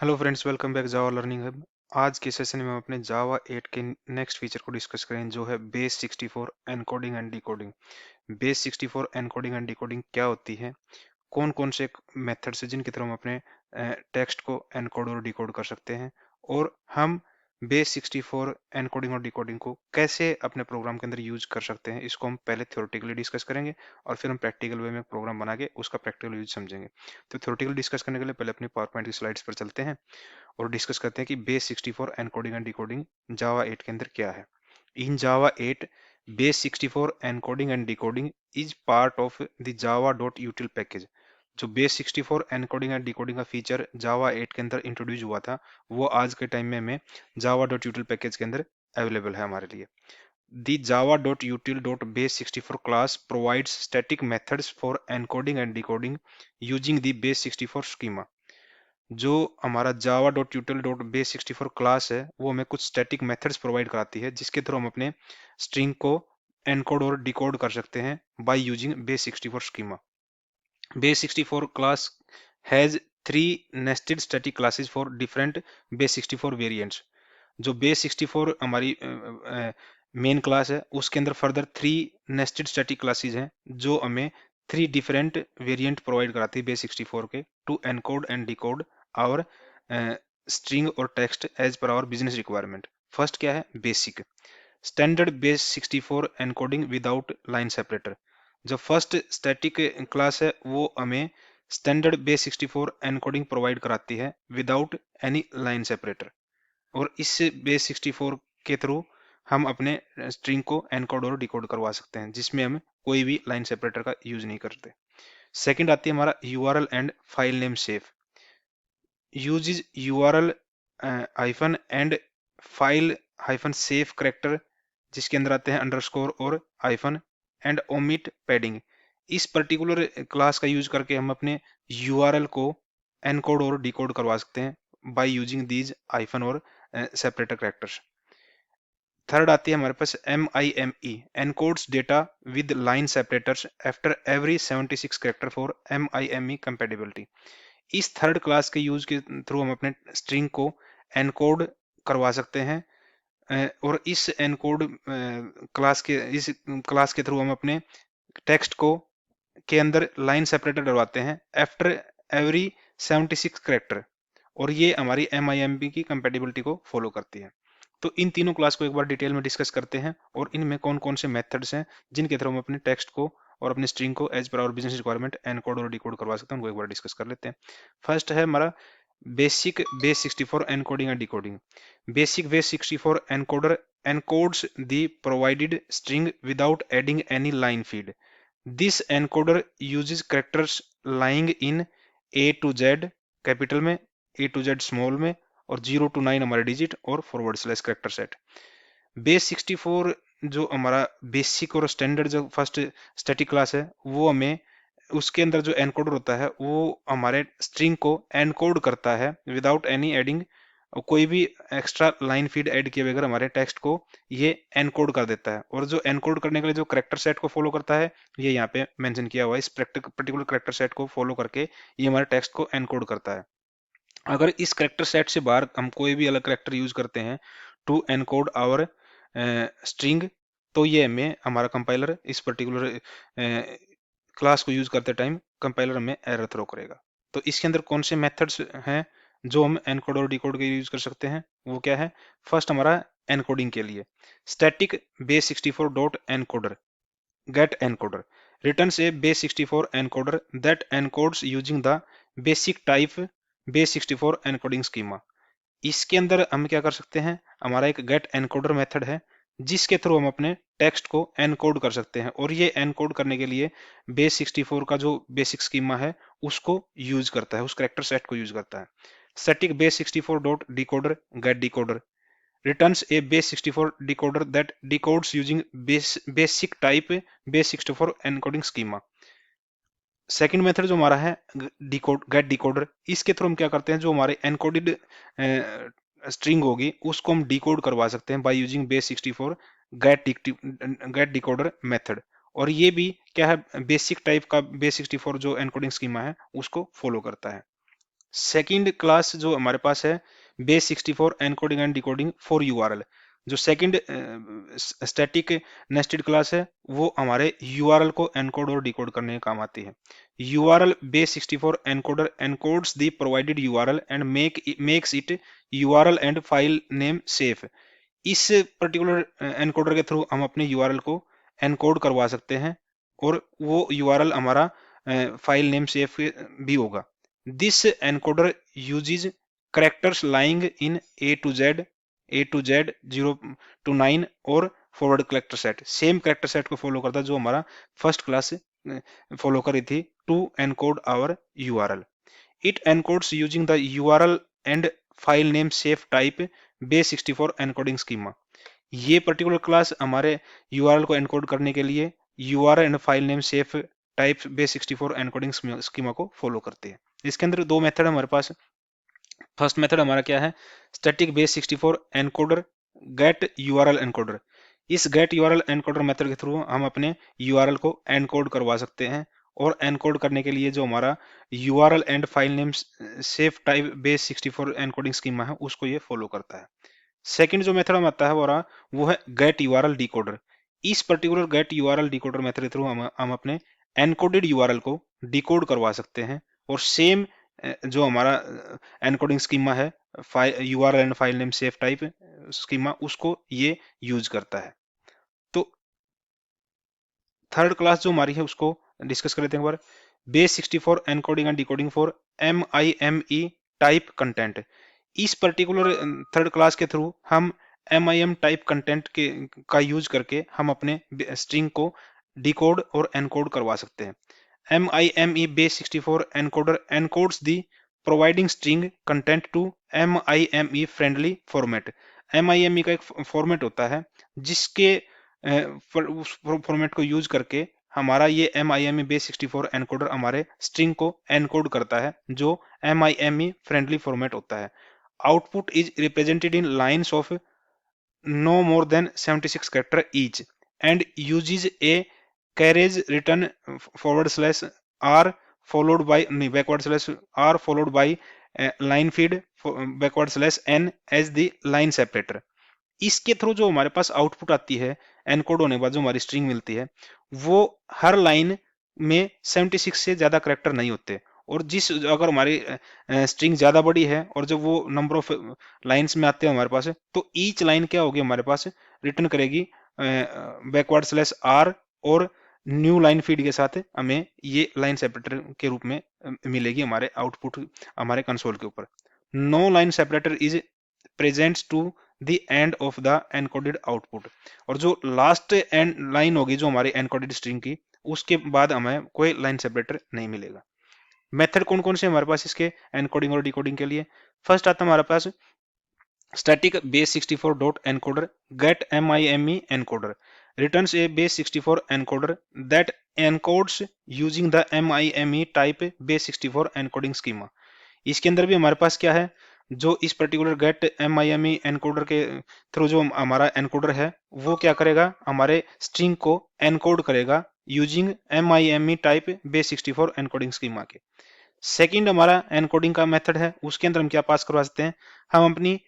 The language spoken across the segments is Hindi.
हेलो फ्रेंड्स, वेलकम बैक जावा लर्निंग हब। आज के सेशन में हम अपने जावा 8 के नेक्स्ट फीचर को डिस्कस करेंगे जो है base 64 encoding and decoding. Base 64 encoding and decoding क्या होती है, कौन कौन से मेथड्स हैं जिनके थ्रू हम अपने टेक्स्ट को एनकोड और डिकोड कर सकते हैं, और हम बेस 64 एनकोडिंग और डिकोडिंग को कैसे अपने प्रोग्राम के अंदर यूज कर सकते हैं, इसको हम पहले थ्योरेटिकली डिस्कस करेंगे और फिर हम प्रैक्टिकल वे में प्रोग्राम बना के उसका प्रैक्टिकल यूज समझेंगे। तो थ्योरेटिकल डिस्कस करने के लिए पहले अपनी पावर पॉइंट की स्लाइड्स पर चलते हैं और डिस्कस करते हैं कि बेस 64 एनकोडिंग एंड डिकोडिंग जावा 8 के अंदर क्या है। इन जावा 8, base 64 encoding and decoding is part of the Java dot यूटिल package. जो बेस 64 एनकोडिंग एंड डिकोडिंग का फीचर जावा 8 के अंदर इंट्रोड्यूस हुआ था, वो आज के टाइम में हमें जावा डॉट यूटिल पैकेज के अंदर अवेलेबल है हमारे लिए। The java.util.base64 class provides static methods for encoding and decoding using the base64 schema। जो हमारा java dot यूटिल dot base 64 class है वो हमें कुछ स्टैटिक मेथड्स प्रोवाइड कराती है जिसके थ्रू हम अपने स्ट्रिंग को एनकोड और डिकोड कर सकते हैं by using base 64 schema. Base 64 class has 3 nested static classes for different base 64 variants. जो बेस 64 हमारी मेन क्लास है उसके अंदर फर्दर 3 नेस्टेड स्टैटिक क्लासेस हैं जो हमें 3 डिफरेंट वेरिएंट प्रोवाइड कराती है बेस 64 के to encode and decode our string और टेक्स्ट एज पर आवर बिजनेस रिक्वायरमेंट। फर्स्ट क्या है? Basic standard base 64 encoding without line separator. जो फर्स्ट स्टैटिक क्लास है वो हमें स्टैंडर्ड बेस 64 एनकोडिंग प्रोवाइड कराती है विदाउट एनी लाइन सेपरेटर, और इस बेस 64 के थ्रू हम अपने स्ट्रिंग को एनकोड और डिकोड करवा सकते हैं जिसमें हम कोई भी लाइन सेपरेटर का यूज नहीं करते। सेकंड आती है हमारा URL and file name safe. Uses URL hyphen and file hyphen safe character, जिसके अंदर आते हैं अंडरस्कोर और हाइफन एंड ओमिट पैडिंग। इस पर्टिकुलर क्लास का यूज करके हम अपने यूआरएल को एनकोड और डिकोड करवा सकते हैं बाय यूजिंग दीज हाइफन और सेपरेटर करेक्टर्स। थर्ड आती है हमारे पास MIME, encodes data with line separators after every 76 character for MIME compatibility. इस थर्ड क्लास के यूज के थ्रू हम अपने स्ट्रिंग को एनकोड करवा सकते हैं, और इस क्लास के थ्रू हम अपने टेक्स्ट को के अंदर लाइन सेपरेटर डलवाते हैं आफ्टर एवरी 76 करेक्टर, और ये हमारी MIME की कंपेटिबिलिटी को फॉलो करती है। तो इन तीनों क्लास को एक बार डिटेल में डिस्कस करते हैं और इनमें कौन कौन से मेथड्स हैं जिनके थ्रू हम अपने टेक्स्ट को और अपने स्ट्रिंग को एज पर आवर बिजनेस रिक्वायरमेंट एनकोड और डिकोड करवा सकते हैं, उनको एक बार डिस्कस कर लेते हैं। फर्स्ट है हमारा basic base 64 encoding and decoding. Basic base 64 encoder encodes the provided string without adding any line feed. This encoder uses characters lying in A to Z capital में, A to Z स्मॉल में, और 0 to 9 हमारे डिजिट और forward slash character set. Base 64 जो हमारा बेसिक और स्टैंडर्ड जो फर्स्ट स्टैटिक क्लास है वो हमें उसके अंदर जो एनकोडर होता है वो हमारे स्ट्रिंग को एनकोड करता है विदाउट एनी एडिंग, कोई भी एक्स्ट्रा लाइन फीड ऐड किए बगैर हमारे टेक्स्ट को ये एनकोड कर देता है। और जो एनकोड करने के लिए जो करेक्टर सेट को फॉलो करता है ये यहाँ पे मेंशन किया हुआ है। इस पर्टिकुलर करेक्टर सेट को फॉलो करके ये हमारे टेक्स्ट को एनकोड करता है। अगर इस करेक्टर सेट से बाहर हम कोई भी अलग करेक्टर यूज करते हैं टू एनकोड आवर स्ट्रिंग, तो ये हमें हमारा कंपाइलर इस पर्टिकुलर क्लास को यूज करते टाइम कंपाइलर हमें एरर थ्रो करेगा। तो इसके अंदर कौन से मेथड्स हैं जो हम एनकोड और डिकोड के यूज कर सकते हैं, वो क्या है? फर्स्ट हमारा एनकोडिंग के लिए static base 64 dot encoder get encoder returns a base64 encoder that encodes using the basic type base64 encoding schema। इसके अंदर हम क्या कर सकते हैं, हमारा एक गेट एनकोडर मेथड है जिसके थ्रू हम अपने टेक्स्ट को एनकोड कर सकते हैं, और ये एनकोड करने के लिए बेस 64 का जो बेसिक स्कीमा है उसको यूज करता है, उस करेक्टर सेट को यूज करता है। Static base 64 dot decoder get decoder returns a base 64 decoder that decodes using basic type base 64 encoding schema। Second method जो हमारा है डिकोड गेट डिकोडर, इसके थ्रू हम क्या करते हैं, जो हमारे एनकोडेड स्ट्रिंग होगी उसको हम डिकोड करवा सकते हैं by using base 64 get decoder method. और ये भी क्या है, बेसिक टाइप का बेस 64 जो एनकोडिंग स्कीमा है उसको फॉलो करता है। सेकंड क्लास जो हमारे पास है base 64 encoding and decoding for URL. जो सेकंड स्टैटिक नेस्टेड क्लास है वो हमारे यूआरएल को एनकोड और डिकोड करने के काम आती है। URL base 64 encoder encodes the provided URL and makes it URL and file name safe. इस पर्टिकुलर एनकोडर के थ्रू हम अपने यूआरएल को एनकोड करवा सकते हैं और वो यूआरएल हमारा फाइल नेम सेफ भी होगा। This encoder uses characters lying in A to Z 0 to 9 और forward character set. Same character set को फॉलो करता है जो हमारा फर्स्ट क्लास फॉलो करी थी to encode our URL. It encodes using the URL and file name safe type base 64 encoding schema. ये पर्टिकुलर क्लास हमारे यूआरएल को एनकोड करने के लिए URL and file name safe type base 64 encoding schema को फॉलो करते हैं। इसके अंदर दो मेथड हमारे पास। फर्स्ट मेथड हमारा क्या है, static base 64 encoder get URL encoder. इस गेट यूआरएल एनकोडर मेथड के थ्रू हम अपने यूआरएल को एनकोड करवा सकते हैं और एनकोड करने के लिए जो हमारा URL and file name safe type base 64 encoding schema है उसको ये फॉलो करता है। सेकंड जो मेथड हम आता है वो है गेट यूआरएल डिकोडर। इस particular get URL decoder method के थ्रू हम अपने एनकोडेड यूआरएल को डिकोड करवा सकते हैं और सेम जो हमारा एनकोडिंग स्कीमा है URL and file name safe type schema उसको ये यूज करता है। तो थर्ड क्लास जो हमारी है उसको डिस्कस कर लेते हैं एक बार। Base 64 encoding and decoding for MIME type content. इस पर्टिकुलर थर्ड क्लास के थ्रू हम MIM टाइप कंटेंट के का यूज करके हम अपने स्ट्रिंग को डिकोड और एनकोड करवा सकते हैं। MIME base 64 encoder encodes the providing string content to MIME friendly format। MIME का एक फॉर्मेट होता है जिसके उस फॉर्मेट को यूज करके हमारा ये MIME base 64 एनकोडर हमारे स्ट्रिंग को एनकोड करता है जो MIME फ्रेंडली फॉर्मेट होता है। Output is represented in lines of no more than 76 character each and uses a carriage written /r followed by /r followed by line feed /n as the line separator। इसके थ्रू जो हमारे पास आउटपुट आती है एनकोड होने के बाद जो हमारी स्ट्रिंग मिलती है वो हर लाइन में 76 से ज्यादा करेक्टर नहीं होते और जिस अगर हमारी स्ट्रिंग ज्यादा बड़ी है और जब वो नंबर ऑफ लाइंस में आते हैं हमारे पास तो ईच लाइन क्या होगी हमारे पास रिटर्न करेगी /r और न्यू लाइन फीड के साथ हमें ये लाइन सेपरेटर के रूप में मिलेगी हमारे आउटपुट हमारे कंसोल के ऊपर। No line separator is presents to the end of the encoded output. और जो लास्ट एंड लाइन होगी जो हमारी एनकोडेड स्ट्रिंग की उसके बाद हमें कोई लाइन सेपरेटर नहीं मिलेगा। मेथड कौन कौन से हमारे पास इसके एनकोडिंग और डिकोडिंग के लिए। फर्स्ट आता है हमारे पास static base 64 dot encoder get MIME encoder returns a base 64 encoder that encodes using the MIME type base 64 encoding schema। इसके अंदर भी हमारे पास क्या है जो इस पर्टिकुलर गेट MIME एनकोडर के थ्रू जो हमारा एनकोडर है वो क्या करेगा हमारे स्ट्रिंग को एनकोड करेगा using MIME type base 64 encoding schema के। सेकंड हमारा एनकोडिंग का मेथड है उसके अंदर हम क्या पास करवा सकते हैं हम अपनी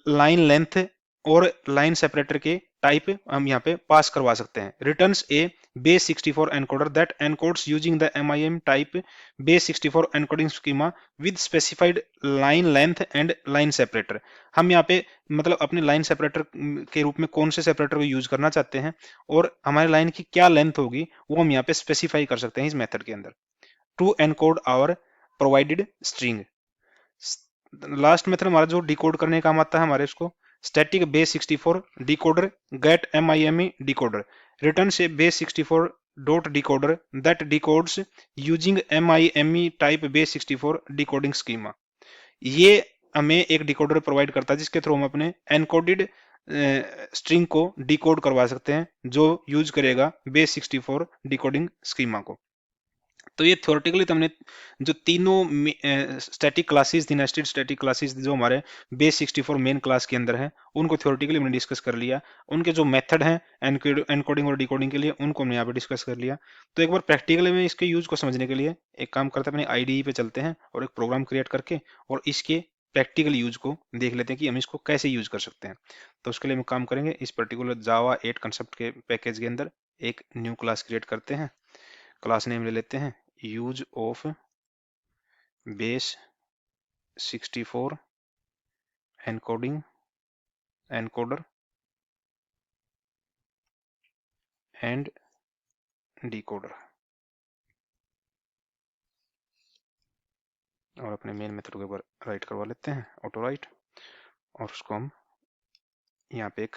लाइन लेंथ और लाइन सेपरेटर के टाइप हम यहाँ पे पास करवा सकते हैं। Returns A base 64 encoder that encodes using the MIM type base 64 encoding schema with specified line length and line separator. हम यहाँ पे मतलब अपने लाइन सेपरेटर के रूप में कौन से सेपरेटर को यूज करना चाहते हैं और हमारी लाइन की क्या लेंथ होगी वो हम यहाँ पे स्पेसिफाई कर सकते हैं इस मेथड के अंदर to encode our provided string. Last method हमारा जो डिकोड करने का काम आता है हमारे इसको static base 64 decoder get MIME decoder return से base 64 dot decoder that decodes using MIME type base 64 decoding schema. ये हमें एक डिकोडर प्रोवाइड करता है जिसके थ्रू हम अपने एनकोडेड स्ट्रिंग को डिकोड करवा सकते हैं जो यूज करेगा बेस 64 डिकोडिंग स्कीमा को। तो ये थ्योरेटिकली तो हमने जो तीनों स्टैटिक क्लासेस थी, नेस्टेड स्टैटिक क्लासेस जो हमारे बेस 64 मेन क्लास के अंदर है, उनको थ्योरेटिकली हमने डिस्कस कर लिया। उनके जो मेथड हैं एनकोडिंग और डिकोडिंग के लिए, उनको हमने यहाँ पे डिस्कस कर लिया। तो एक बार प्रैक्टिकली में इसके यूज को समझने के लिए एक काम करते हैं, अपने आईडीई पे चलते हैं और एक प्रोग्राम क्रिएट करके और इसके प्रैक्टिकल यूज को देख लेते हैं कि हम इसको कैसे यूज कर सकते हैं। तो उसके लिए हम काम करेंगे, इस पर्टिकुलर जावा 8 कंसेप्ट के पैकेज के अंदर एक न्यू क्लास क्रिएट करते हैं। क्लास नेम ले लेते हैं use of base 64 encoding encoder and decoder, और अपने मेन मेथड के ऊपर राइट करवा लेते हैं, ऑटो राइट, और उसको हम यहाँ पे एक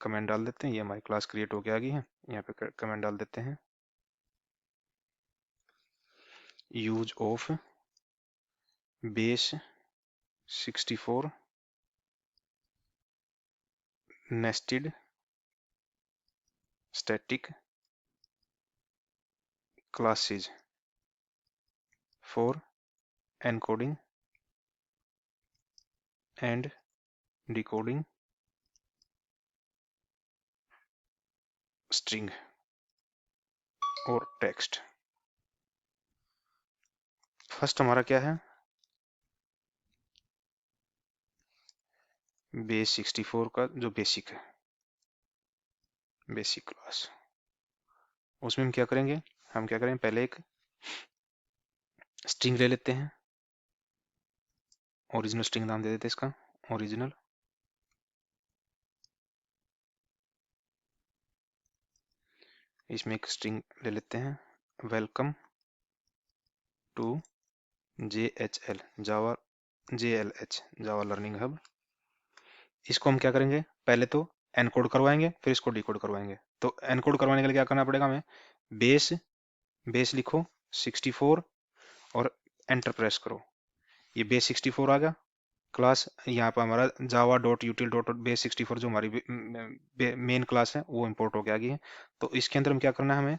कमेंट डाल देते हैं। ये हमारी क्लास क्रिएट होके आ गई है। यहाँ पे कमेंट डाल देते हैं use of base 64 nested static classes for encoding and decoding string और टेक्स्ट। फर्स्ट हमारा क्या है, बेस 64 का जो बेसिक है, बेसिक क्लास, उसमें हम क्या करेंगे, हम क्या करेंगे, पहले एक स्ट्रिंग ले लेते हैं, ओरिजिनल स्ट्रिंग नाम दे देते हैं इसका, ओरिजिनल। इसमें एक स्ट्रिंग ले लेते हैं welcome to JHL Java JLH Java learning hub. इसको हम क्या करेंगे, पहले तो एनकोड करवाएंगे, फिर इसको डिकोड करवाएंगे। तो एनकोड करवाने के लिए क्या करना पड़ेगा हमें, बेस बेस लिखो 64 और एंटर प्रेस करो। ये बेस 64 आ गया क्लास। यहाँ पर हमारा जावा डॉट यूटिल डॉट बेस 64 जो हमारी मेन क्लास है वो इंपोर्ट होके आ गई है। तो इसके अंदर हम क्या करना है, हमें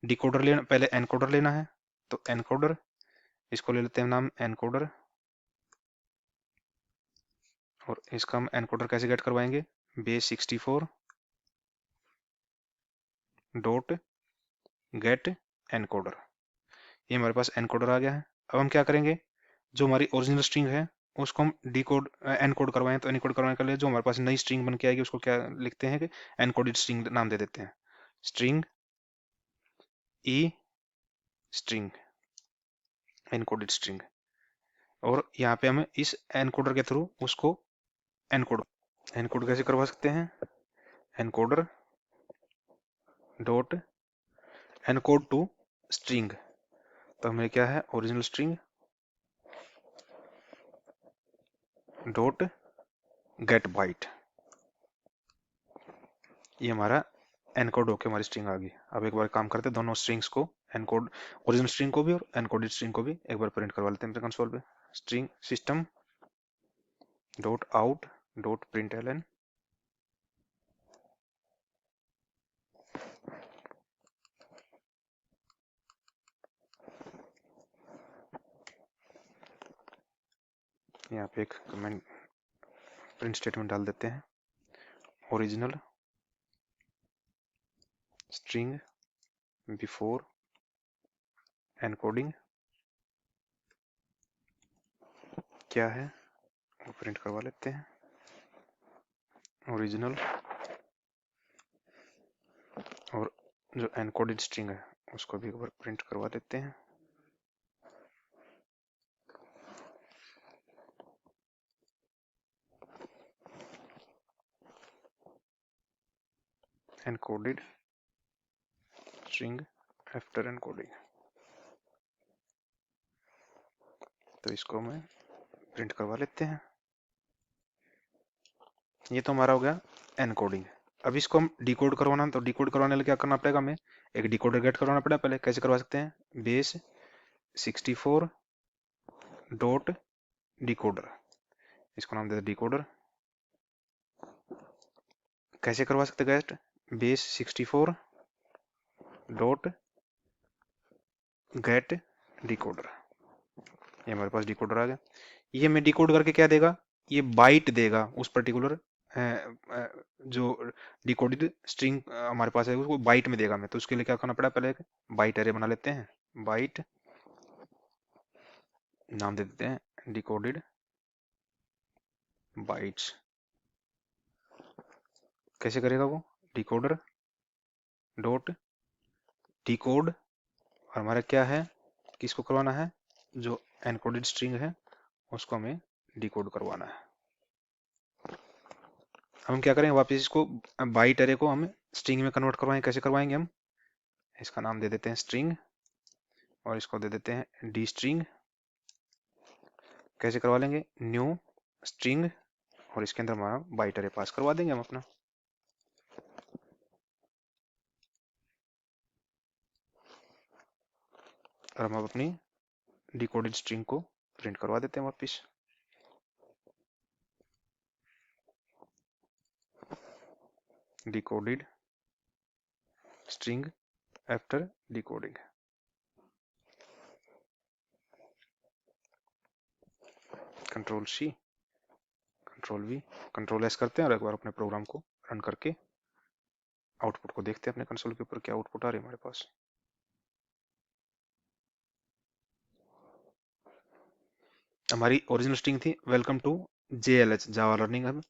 डिकोडर लेना, पहले एनकोडर लेना है। तो एनकोडर, इसको ले लेते हैं नाम एनकोडर, और इसका हम एनकोडर कैसे गेट करवाएंगे, बेस 64 डॉट गेट एनकोडर। ये हमारे पास एनकोडर आ गया है। अब हम क्या करेंगे, जो हमारी ओरिजिनल स्ट्रिंग है उसको हम डिकोड एनकोड करवाएं। तो एनकोड करवाने के लिए जो हमारे पास नई स्ट्रिंग बन के आएगी उसको क्या लिखते हैं कि एनकोडेड स्ट्रिंग नाम दे देते हैं, स्ट्रिंग ई स्ट्रिंग, एनकोडेड स्ट्रिंग। और यहाँ पे हमें इस एनकोडर के थ्रू उसको एनकोड एनकोड कैसे करवा सकते हैं, encoder dot encode to string. तो हमें क्या है, original string dot get byte. ये हमारा एनकोड होके हमारी स्ट्रिंग आ गई। अब एक बार काम करते हैं, दोनों स्ट्रिंग्स को एनकोड, ओरिजिनल स्ट्रिंग को भी और एनकोडेड स्ट्रिंग को भी एक बार प्रिंट करवा लेते हैं कंसोल पे। String system dot out dot println, यहाँ पे एक कमेंट प्रिंट स्टेटमेंट डाल देते हैं, ओरिजिनल स्ट्रिंग बिफोर एनकोडिंग क्या है वो प्रिंट करवा लेते हैं, ओरिजिनल, और जो एनकोडेड स्ट्रिंग है उसको भी एक बार प्रिंट करवा देते हैं। Encoded string after encoding. तो इसको मैं प्रिंट करवा लेते हैं। ये तो हमारा हो गया एनकोडिंग। अब इसको हम डिकोड करवाना, तो डिकोड करवाने के लिए क्या करना पड़ेगा, हमें एक डिकोडर गेट करवाना पड़ेगा। पहले कैसे करवा सकते हैं, बेस 64 डॉट डिकोडर, इसको नाम देते डिकोडर। कैसे करवा सकते हैं get, base 64 dot get decoder. ये हमारे पास डिकोडर आ गया। ये हमें डिकोड करके क्या देगा, ये बाइट देगा उस पर्टिकुलर जो डिकोडेड स्ट्रिंग हमारे पास है उसको बाइट में देगा हमें। तो उसके लिए क्या करना पड़ा, पहले एक बाइट एरे बना लेते हैं। बाइट नाम दे देते हैं डिकोडेड बाइट्स। कैसे करेगा वो, डिकोडर डॉट डिकोड, और हमारा क्या है, किसको करवाना है, जो एनकोडेड स्ट्रिंग है उसको हमें डिकोड करवाना है। हम क्या करेंगे, वापस इसको बाइट एरे को हम स्ट्रिंग में कन्वर्ट करवाएंगे। कैसे करवाएंगे हम, इसका नाम दे देते हैं स्ट्रिंग और इसको दे देते हैं डी स्ट्रिंग। कैसे करवा लेंगे, न्यू स्ट्रिंग और इसके अंदर हमारा बाइट एरे पास करवा देंगे हम अपना। और हम अब अपनी डिकोडेड स्ट्रिंग को प्रिंट करवा देते हैं वापस। Decoded string after decoding. Control C, control V, control S करते हैं और एक बार अपने प्रोग्राम को रन करके आउटपुट को देखते हैं अपने कंसोल के ऊपर क्या आउटपुट आ रही है हमारे पास। हमारी ओरिजिनल स्ट्रिंग थी welcome to JLH Java learning hub.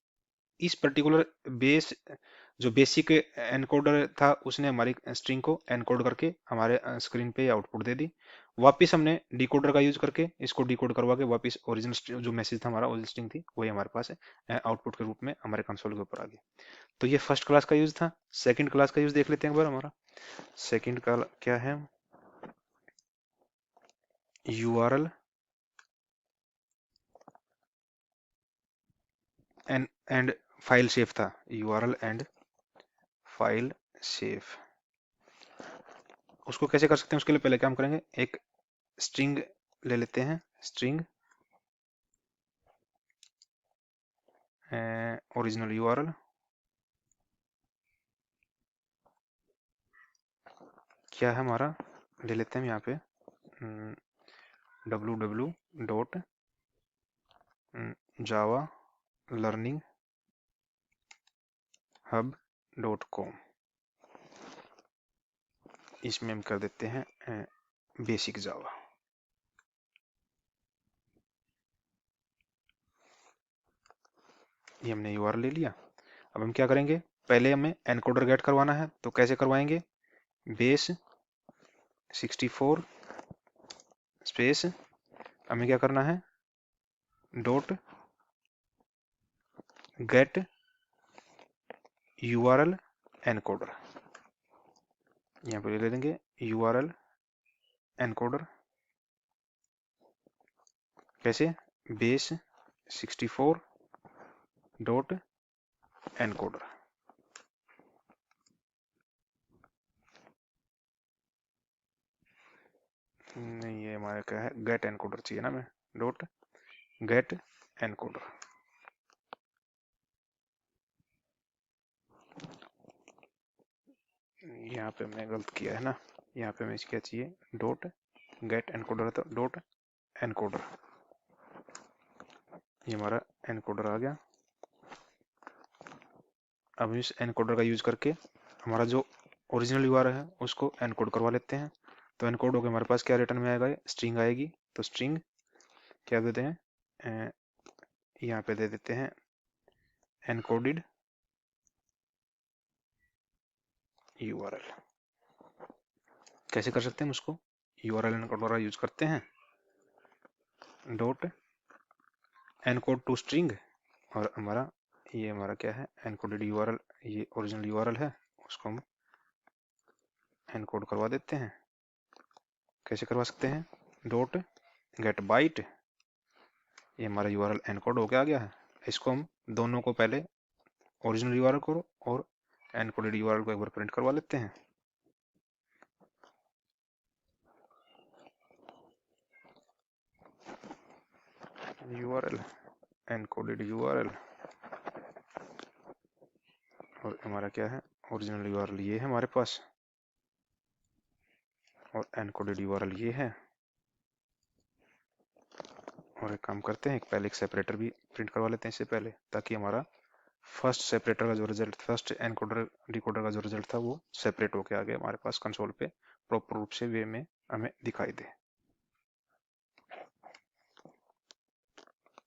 इस पर्टिकुलर बेस जो बेसिक एनकोडर था उसने हमारी स्ट्रिंग को एनकोड करके हमारे स्क्रीन पे आउटपुट दे दी। वापस हमने डिकोडर का यूज करके इसको डिकोड करवा के वापस ओरिजिनल जो मैसेज था हमारा, ओरिजिनल स्ट्रिंग थी वही हमारे पास है आउटपुट के रूप में हमारे कंसोल के ऊपर आ गई। तो ये फर्स्ट क्लास का यूज था। सेकंड क्लास का यूज देख लेते हैं एक बार। हमारा सेकंड का क्या है, URL एंड फाइल सेव था। URL एंड फाइल सेव, उसको कैसे कर सकते हैं, उसके लिए पहले क्या हम करेंगे, एक स्ट्रिंग ले लेते हैं। स्ट्रिंग ओरिजिनल URL, क्या है हमारा, ले लेते हैं यहाँ पे www.java-learning-hub.com। इसमें हम कर देते हैं बेसिक जावा। ये हमने URL ले लिया। अब हम क्या करेंगे, पहले हमें एनकोडर गेट करवाना है। तो कैसे करवाएंगे, बेस 64 स्पेस हमें क्या करना है, डॉट गेट URL एनकोडर। यहाँ पे ले लेंगे URL एनकोडर। कैसे, बेस 64 डॉट एनकोडर। नहीं, ये हमारा क्या है, गेट एनकोडर चाहिए ना, मैं डॉट गेट एनकोडर। यहाँ पे हमने गलत किया है ना, यहाँ पे हमें क्या चाहिए, डॉट गेट एनकोडर, तो डॉट एनकोडर। ये हमारा एनकोडर आ गया। अब इस एनकोडर का यूज करके हमारा जो ओरिजिनल URL है उसको एनकोड करवा लेते हैं। तो एनकोड होकर हमारे पास क्या रिटर्न में आएगा, स्ट्रिंग आएगी। तो स्ट्रिंग क्या देते हैं, यहाँ पे दे देते हैं एनकोडेड URL। कैसे कर सकते हैं उसको, URL एनकोडर यूज करते हैं, डॉट एनकोड टू स्ट्रिंग, और हमारा ये हमारा क्या है, एनकोडेड URL, ये ओरिजिनल URL है, उसको हम एनकोड करवा देते हैं। कैसे करवा सकते हैं, डॉट गेट बाइट, ये हमारा URL एनकोड होके आ गया है। इसको हम दोनों को पहले ओरिजिनल URL को और एनकोडेड URL को एक बार प्रिंट करवा लेते हैं। URL एनकोडेड URL और हमारा क्या है, ओरिजिनल URL ये है हमारे पास। और एनकोडेड यूआरएल ये है। और एक काम करते हैं, पहले एक सेपरेटर भी प्रिंट करवा लेते हैं इससे पहले, ताकि हमारा फर्स्ट सेपरेटर का जो रिजल्ट, फर्स्ट एनकोडर डिकोडर का जो रिजल्ट था वो सेपरेट होके आ गया हमारे पास कंसोल पे, प्रॉपर रूप से वे में हमें दिखाई दे।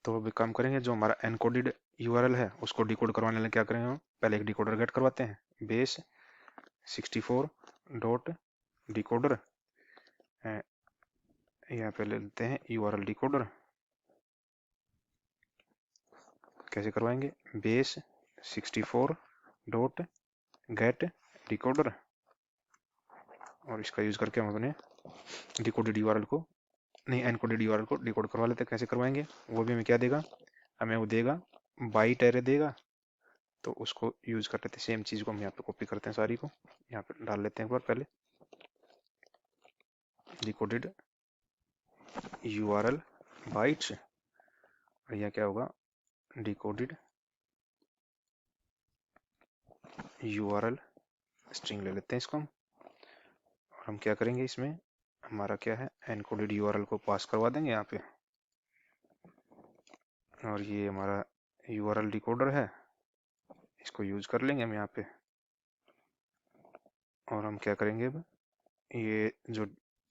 तो अभी काम करेंगे, जो हमारा एनकोडेड यूआरएल है उसको डिकोड करवाने के लिए क्या करेंगे हम, पहले एक डिकोडर गेट करवाते हैं, बेस 64 डॉट डिकोडर, यहाँ पे ले लेते हैं यूआरएल डिकोडर। कैसे करवाएंगे, बेस 64 डॉट गेट डिकोडर, और इसका यूज करके हम अपने डिकोडेड यूआरएल को, नहीं एनकोडेड यूआरएल को डिकोड करवा लेते हैं। कैसे करवाएंगे, वो भी हमें क्या देगा, हमें वो देगा बाइट एरे देगा, तो उसको यूज कर लेते हैं। सेम चीज को हम यहाँ पे कॉपी करते हैं, सारी को यहाँ पे डाल लेते हैं एक बार पहले, डिकोडेड यूआरएल बाइट्स, और यहाँ क्या होगा, डिकोडेड यूआरएल स्ट्रिंग ले लेते हैं इसको हम। और हम क्या करेंगे, इसमें हमारा क्या है, एनकोडेड यूआरएल को पास करवा देंगे यहाँ पे, और ये हमारा यूआरएल डिकोडर है, इसको यूज कर लेंगे हम यहाँ पे। और हम क्या करेंगे, अब ये जो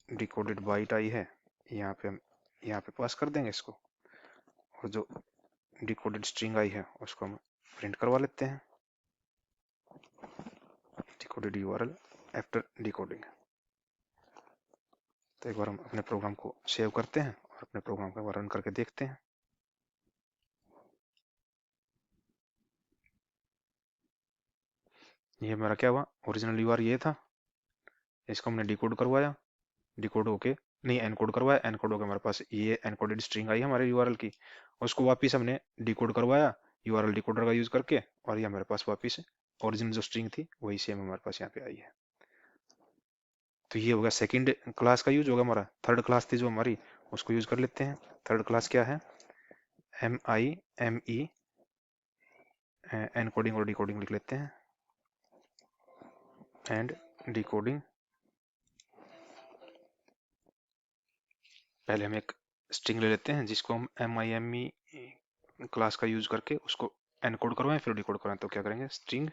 डिकोडेड बाइट आई है यहाँ पे हम यहाँ पे पास कर देंगे इसको, और जो डिकोडेड स्ट्रिंग आई है उसको हम प्रिंट करवा लेते हैं, डिकोडेड यूआरएल आफ्टर डिकोडिंग। तो एक बार हम अपने प्रोग्राम को सेव करते हैं और अपने प्रोग्राम को रन करके देखते हैं। ये हमारा क्या हुआ, ओरिजिनल यूआरएल ये था, इसको हमने डिकोड करवाया, डिकोड होके, नहीं एनकोड करवाया, एनकोड होके हमारे पास ये एनकोडेड स्ट्रिंग आई हमारे यूआरएल की, उसको वापस हमने डिकोड करवाया यूआरएल डिकोडर का यूज करके, और ये हमारे पास वापस ओरिजिनल जो स्ट्रिंग थी वही सेम हमारे पास यहाँ पे आई है। तो ये होगा सेकंड क्लास का यूज होगा हमारा। थर्ड क्लास थी जो हमारी, उसको यूज कर लेते हैं। थर्ड क्लास क्या है, MIME, एनकोडिंग और डिकोडिंग लिख लेते हैं, एंड डिकोडिंग। पहले हम एक स्ट्रिंग ले लेते हैं जिसको हम MIME क्लास का यूज करके उसको एनकोड करवाएं फिर डिकोड करवाएं। तो क्या करेंगे, स्ट्रिंग,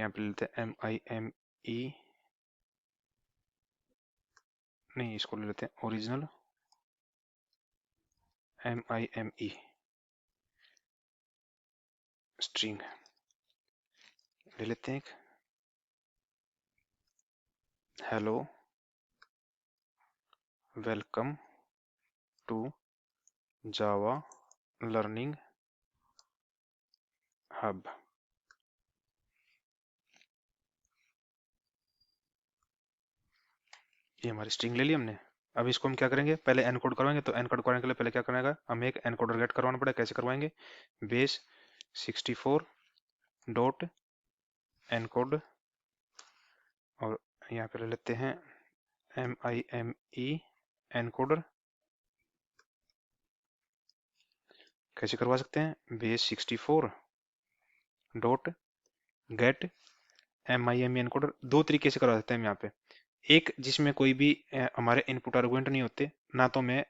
यहाँ पे लेते हैं MIME, नहीं इसको ले लेते हैं ओरिजिनल MIME स्ट्रिंग ले लेते हैं एक, hello welcome to Java learning hub. ये हमारी स्ट्रिंग ले ली हमने। अब इसको हम क्या करेंगे, पहले एनकोड करवाएंगे। तो एनकोड करवाने के लिए पहले क्या करना, हमें एक एनकोडर गेट करवाना पड़ेगा। कैसे करवाएंगे, बेस 64 डॉट एनकोड, और यहाँ पे ले लेते हैं MIME एनकोडर। कैसे करवा सकते हैं, base 64 dot gate MIME encoder. दो तरीके से करवा सकते हैं हम यहाँ पे, एक जिसमें कोई भी हमारे इनपुट आर्गुमेंट नहीं होते, ना तो हमें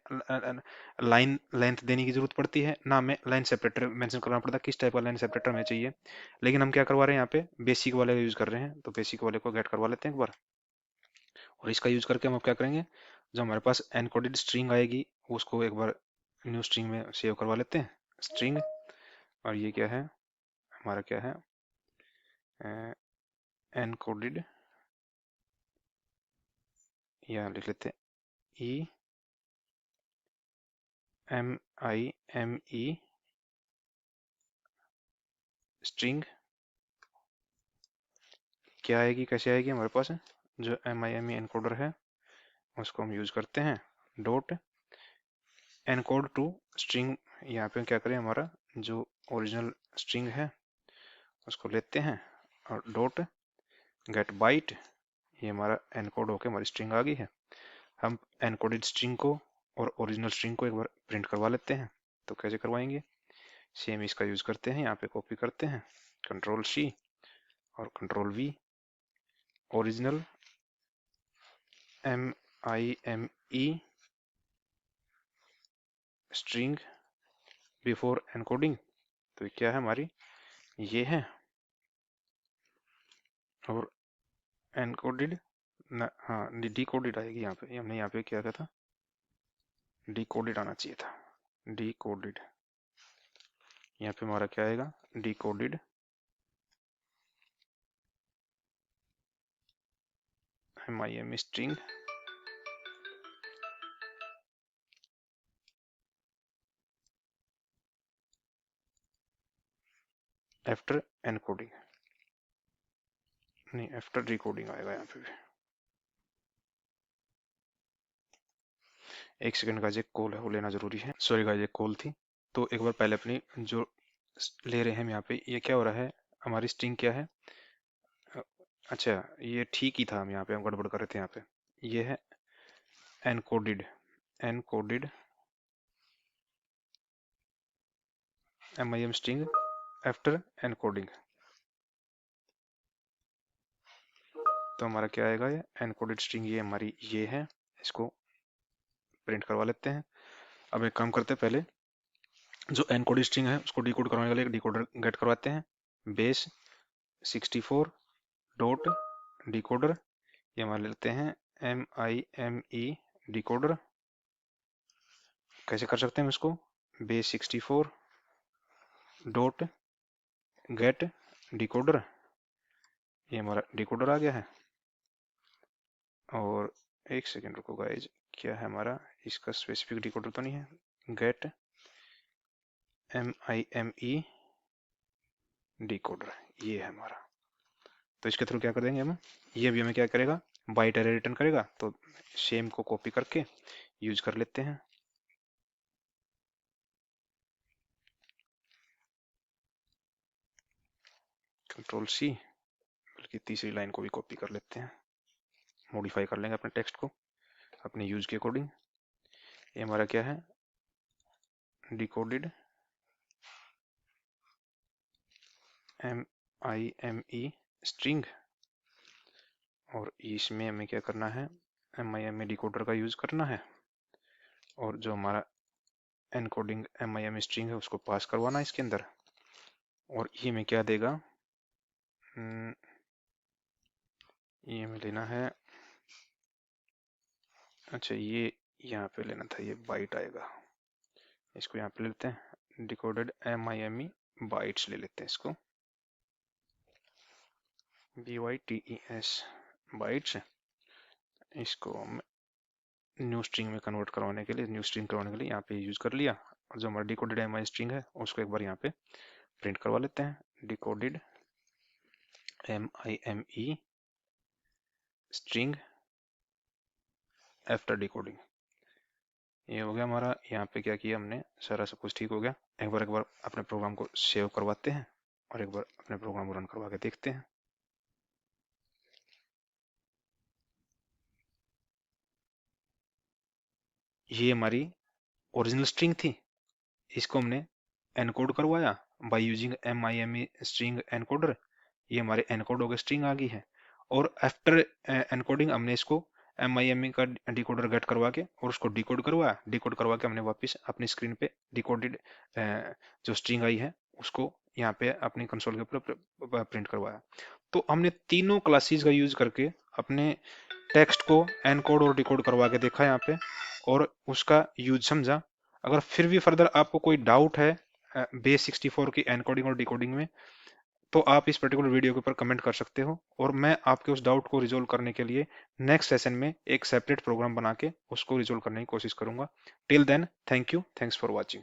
लाइन लेंथ देने की जरूरत पड़ती है, ना हमें लाइन सेपरेटर मेंशन करना पड़ता किस टाइप का लाइन सेपरेटर हमें चाहिए। लेकिन हम क्या करवा रहे हैं, यहाँ पे बेसिक वाले का यूज कर रहे हैं, तो बेसिक वाले को गेट करवा लेते हैं एक बार। और इसका यूज करके हम अब क्या करेंगे, जो हमारे पास एनकोडेड स्ट्रिंग आएगी उसको एक बार न्यू स्ट्रिंग में सेव करवा लेते हैं, स्ट्रिंग। और ये क्या है, हमारा क्या है, एनकोडेड, यहाँ लिख लेते हैं MIME स्ट्रिंग। क्या आएगी, कैसे आएगी, हमारे पास जो MIME एनकोडर है उसको हम यूज करते हैं, डॉट एनकोड टू स्ट्रिंग। यहाँ पे क्या करें, हमारा जो ओरिजिनल स्ट्रिंग है उसको लेते हैं, और डॉट गेट बाइट, ये हमारा एनकोड होके हमारी स्ट्रिंग आ गई है। हम एनकोडेड स्ट्रिंग को और ओरिजिनल स्ट्रिंग को एक बार प्रिंट करवा लेते हैं। तो कैसे करवाएंगे, सेम इसका यूज करते हैं, यहाँ पे कॉपी करते हैं, Ctrl+C और Ctrl+V, original MIME string before encoding. तो क्या है हमारी, ये है। और एनकोडेड ना, हाँ डिकोडेड आएगी यहाँ पे, हमने यहाँ पे क्या कहा था, डिकोडेड आना चाहिए था, डिकोडेड। यहाँ पे हमारा क्या आएगा, decoded MIME string after encoding, नहीं आफ्टर डिकोडिंग आएगा यहाँ पे भी। एक सेकंड का, एक कॉल है वो लेना जरूरी है, सॉरी गाइस एक कॉल थी। तो एक बार पहले अपनी जो ले रहे हैं हम यहाँ पे, ये क्या हो रहा है, हमारी स्ट्रिंग क्या है, अच्छा ये ठीक ही था, हम यहाँ पे हम गड़बड़ कर रहे थे यहाँ पे। ये है encoded, encoded MIME string after encoding. तो हमारा क्या आएगा, ये एनकोडेड स्ट्रिंग, ये हमारी ये है, इसको प्रिंट करवा लेते हैं। अब एक काम करते हैं, पहले जो एनकोडेड स्ट्रिंग है उसको डिकोड करवाने के लिए एक डिकोडर गेट करवाते हैं, बेस 64 डॉट डिकोडर। ये हमारे लेते हैं MIME डिकोडर। कैसे कर सकते हैं हम इसको, बेस 64 डॉट गेट डिकोडर, ये हमारा डिकोडर आ गया है। और एक सेकेंड रुको गाइज, क्या है हमारा, इसका स्पेसिफिक डिकोडर तो नहीं है, गेट MIME डिकोडर, ये है हमारा। तो इसके थ्रू क्या कर देंगे हम, ये भी हमें क्या करेगा, बाइट एरे रिटर्न करेगा। तो सेम को कॉपी करके यूज कर लेते हैं, Ctrl+C, बल्कि तीसरी लाइन को भी कॉपी कर लेते हैं, मॉडिफाई कर लेंगे अपने टेक्स्ट को अपने यूज के अकॉर्डिंग। ये हमारा क्या है, डिकोडेड MIME स्ट्रिंग, और इसमें हमें क्या करना है, MIME डिकोडर का यूज करना है, और जो हमारा एनकोडिंग MIME स्ट्रिंग है उसको पास करवाना है इसके अंदर। और ये हमें क्या देगा, ये हमें लेना है, अच्छा ये यहाँ पे लेना था, ये बाइट आएगा, इसको यहाँ पे लेते हैं, डिकोडेड MIME बाइट्स ले लेते हैं इसको, BYTES बाइट्स। इसको हम न्यू स्ट्रिंग में कन्वर्ट करवाने के लिए, न्यू स्ट्रिंग करवाने के लिए यहाँ पे यूज कर लिया। और जो हमारा डिकोडेड MIME स्ट्रिंग है उसको एक बार यहाँ पे प्रिंट करवा लेते हैं, decoded MIME string after decoding. ये हो गया हमारा, यहाँ पे क्या किया हमने, सारा सब कुछ ठीक हो गया। एक बार अपने प्रोग्राम को सेव करवाते हैं और एक बार अपने प्रोग्राम को रन करवा के देखते हैं। ये हमारी ओरिजिनल स्ट्रिंग थी, इसको हमने एनकोड करवाया by using MIME string encoder. ये हमारे एनकोड हो गए, स्ट्रिंग आ गई है। और आफ्टर एनकोडिंग हमने इसको MIME का डिकोडर गेट करवा के और उसको डिकोड करवाया, डिकोड करवा के हमने वापस अपनी स्क्रीन पे डिकोडेड जो स्ट्रिंग आई है उसको यहाँ पे अपनी कंसोल के ऊपर प्रिंट करवाया। तो हमने तीनों क्लासेस का यूज करके अपने टेक्स्ट को एनकोड और डिकोड करवा के देखा यहाँ पे, और उसका यूज समझा। अगर फिर भी फर्दर आपको कोई डाउट है बेस 64 की एनकोडिंग और डिकोडिंग में, तो आप इस पर्टिकुलर वीडियो के ऊपर कमेंट कर सकते हो, और मैं आपके उस डाउट को रिजोल्व करने के लिए नेक्स्ट सेशन में एक सेपरेट प्रोग्राम बना के उसको रिजोल्व करने की कोशिश करूंगा। Till then, thank you, thanks for watching.